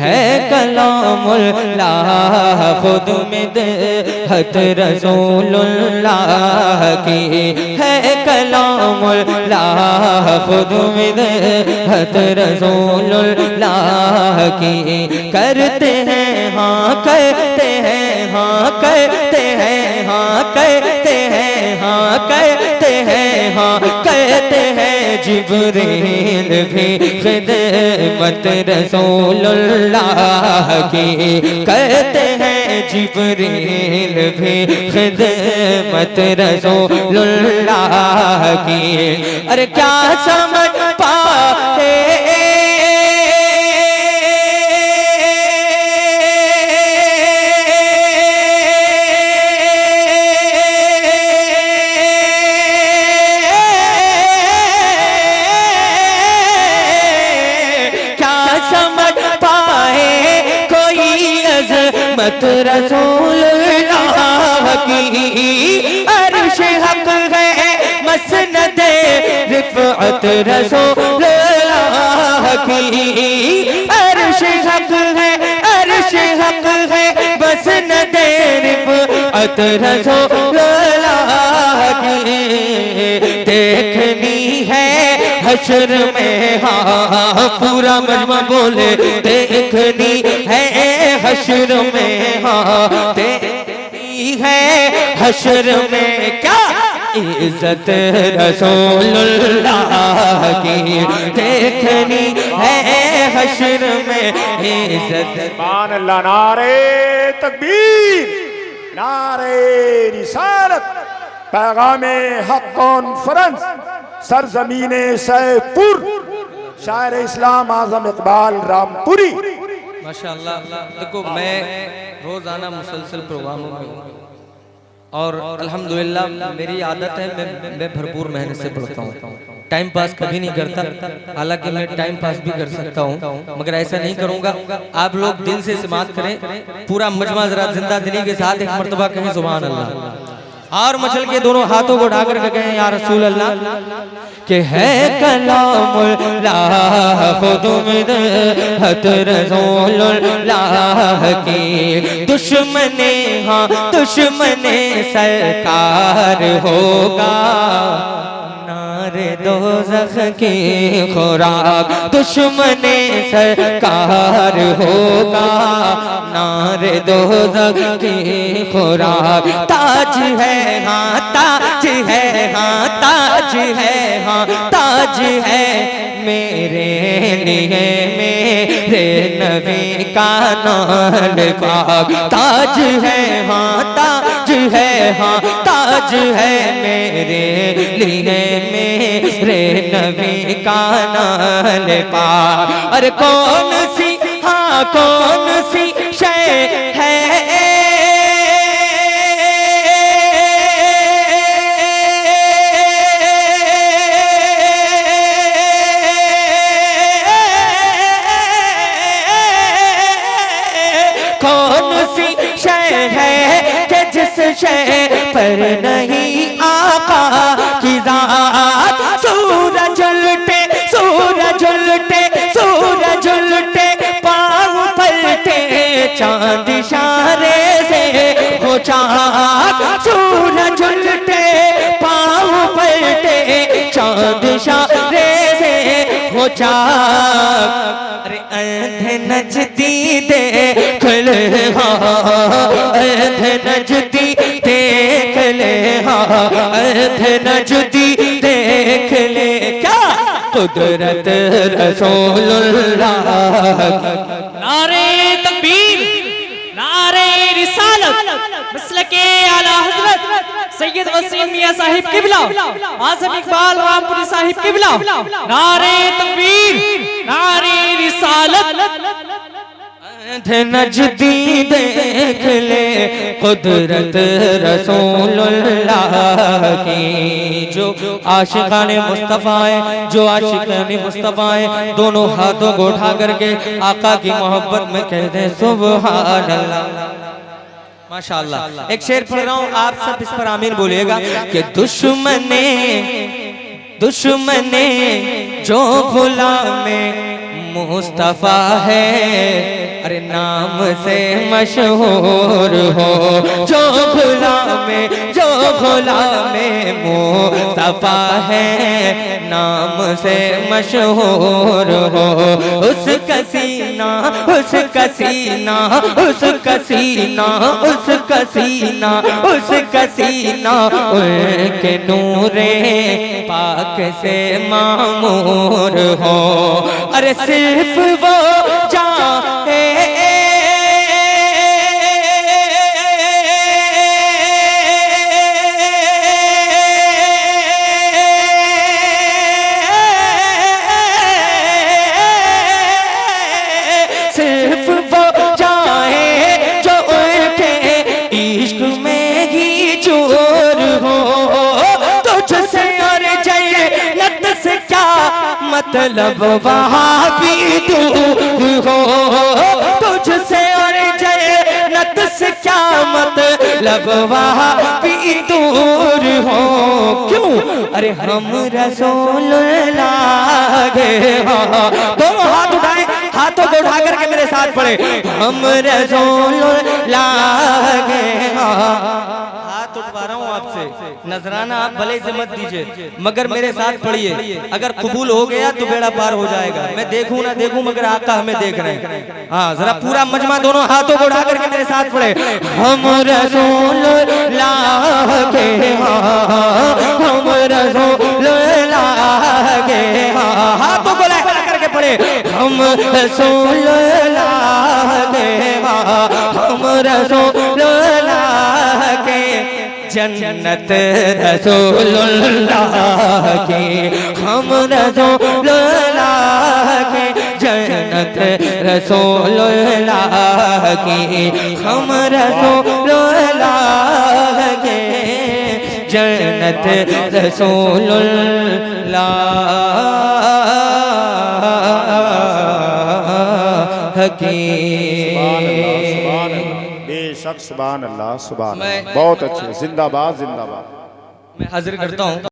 है कलामुल्लाह खुद मिदहत रसूलुल्लाह की है कलामुल्लाह खुद मिदहत रसूलुल्लाह की करते हैं हाँ कहते हैं हाँ कहते हैं हाँ कहते हैं हाँ कहते हैं हाँ कहते हैं जिब्रील भी खिदमत रसूलुल्लाह की कहते हैं जिब्रील भी खिदमत रसूलुल्लाह की। अरे क्या समझ पाए मत रसूलुल्लाह की अर्श हक है मसनद रिफ़अत रसूलुल्लाह की अर्श हक है मसनद रिफ़अत रसूलुल्लाह की देखनी है हश्र में हाँ पूरा मजमा बोले देखनी है हश्र में हाँ देखनी है हश्र में क्या इज्जत रसूलुल्लाह की देखनी है हश्र में इज्जत। सुभान अल्लाह। नारे तकबीर नारे रिसालत पैगामे हक कॉन्फ्रेंस सरजमीने सैफपुर शायर इस्लाम आजम इकबाल रामपुरी। माशाअल्लाह। देखो मैं रोजाना मुसलसल प्रोग्रामों में हूँ और अल्हम्दुलिल्लाह मेरी आदत है मैं भरपूर मेहनत से पढ़ता हूँ। टाइम पास कभी नहीं करता, हालांकि मैं टाइम पास भी कर सकता हूँ मगर ऐसा नहीं करूँगा। आप लोग दिल से समाअत करें, पूरा मजमा जरा जिंदा दिली के साथ एक मर्तबा कहें सुभान अल्लाह और मचल के दोनों हाथों को उठाकर कहें या रसूल अल्लाह के है कलामुल्लाह खुद मिदहत रसूलुल्लाह की दुश्मने हाँ दुश्मने सरकार होगा नारे दोज़ख की खुराक दुश्मने सरकार होगा नारे दोज़ख की खुराक ताज है हाँ ताज है हाँ ताज है हाँ ताज है मेरे लिए मेरे नबी का नाल पाक ताज है हाँ ताज है हाँ ताज है मेरे लिए मेरे नबी का नाल पाक। अरे कौन सी हाँ कौन सी शय है कौन सी शय है कि जिस शय पर नहीं आका की ज़ात सूरज उलटे सूरज उलटे सूरज उलटे पाँव पलटे चांद इशारे से हो चाँद सूरज उलटे पाँव पलटे चांद इशारे से हो चाँद। अरे अंधे नजदी देख ले हाँ अंधे नजदी देख ले हाँ अंधे नजदी देख ले क्या कुदरत रसूलुल्लाह। नारे तकबीर नारे रिसालत मसलके आला हज़रत सैयद वसीम मियां साहिब किबला आज़म इकबाल रामपुरी साहिब किबला। नारे तकबीर नारे रिसालत नजदी देख ले कुदरत रसूलुल्लाह की जो आशिकाने मुस्तफ़ा है जो आशिकाने मुस्तफ़ा है दोनों हाथों को उठा करके आका की मोहब्बत में कहते हैं सुभान अल्लाह। माशाअल्लाह। एक शेर पढ़ रहा हूँ आप सब इस पर आमीन बोलिएगा कि दुश्मने जो गुलामे मुस्तफा है, अरे नाम से मशहूर हो। जो गुलाम मुस्तफा है, नाम से मशहूर हो। उसका सीना उनके नूरे पाक से मामूर हो। अरे सिर्फ वो चाहे सिर्फ वो चाहे जो उनके इश्क में ही चोर हो। तुझसे और जन्नत से क्या मतलब, वहाँ भी दूर हो। तुझसे और जन्नत से क्या मतलब, वहाँ भी दूर हो। क्यों? अरे हम रसूलुल्लाह के दोनों हाथ उठाए, हाथों को उठा करके मेरे साथ पढ़े। हम रसूलुल्लाह के हाथ उठवा रहा हूँ आपसे, नजराना आप भले से मत दीजिए, मगर मेरे साथ पढ़िए। अगर कबूल हो गया तो बेड़ा पार हो जाएगा। मैं देखूं ना देखूं, मगर आका हमें देख रहे हैं। हाँ, जरा पूरा मजमा दोनों हाथों को उठा करके मेरे साथ पढ़े। हम रसूलुल्लाह के, हम रसूलुल्लाह के, हाथों को लगा करके पढ़े। हम रसूलुल्लाह के, हम रसूलुल्लाह के, जन्नत रसूलुल्लाह की, हम रसूलुल्लाह के, जन्नत रसूलुल्लाह की, हम रसूलुल्लाह के, जन्नत रसूलुल्लाह की। बेशक सुभान अल्लाह, सुभान अल्लाह। बहुत अच्छे, जिंदाबाद जिंदाबाद। मैं हाजिर करता हूँ।